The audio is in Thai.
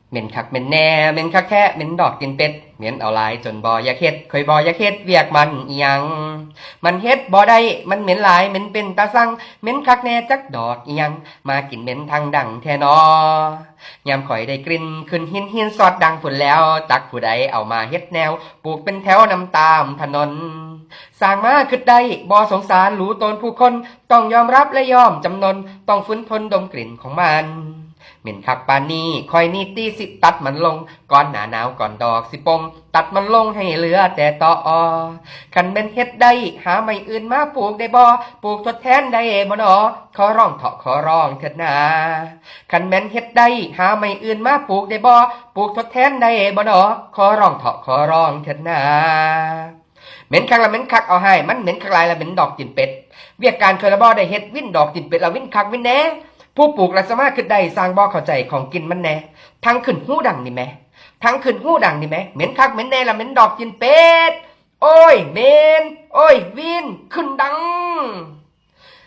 เหม็นคักเหม็นแน่เหม็นคักแค่เหม็นดอกกินเป็ดเหม็นเอาลายจนบ่อยากเฮ็ดเคยบ่อยากเฮ็ดเวียกมันอีหยังมันเฮ็ดบ่ได้มันเหม็นหลายเหม็นเป็นตาสั่งเหม็นคักแน่จักดอกอีหยังมากินเหม็นทางดังแท้นอยามข่อยได้กลิ่นขึ้นหินสอดดังฝุ่นแล้วตักผู้ใดเอามาเฮ็ดแนวปลูกเป็นแถวนำตามถนนสร้างมาคือได้บ่สงสารรู้ตนผู้คนต้องยอมรับและยอมจำนนต้องฝืนทนดมกลิ่นของมันเหม็นคักปานนี้คอยนี่ตีสิตัดมันลงก่อนหน้าหนาวก่อนดอกสิปงตัดมันลงให้เหลือแต่ตอคันเป็นเฮ็ดได้หาไม่อื่นมาปลูกได้บ่ปลูกทดแทนได้บ่หนอขอร้องเถาะขอร้องเถิดนาคันแม่นเฮ็ดได้หาไม่อื่นมาปลูกได้บ่ปลูกทดแทนได้บ่หนอขอร้องเถาะขอร้องเถิดนาเหม็นคักละเหม็นคักเอาให้มันเหม็นคักหลายละเหม็นดอกกินเป็ดเวียกการเคยละบ่ได้เฮ็ดวินดอกกินเป็ดละวินคักวินแน่ผู้ปลูกละสามารถขึ้นได้สร้างบ่เข้าใจของกินมันแน่ทั้งขึ้นหูดังนี่แหมทั้งขึ้นหูดังนี่แหมเหม็นคักเหม็นแน่ละเหม็นดอกกินเป็ดโอ้ยเหม็นโอ้ยวินขึ้นดัง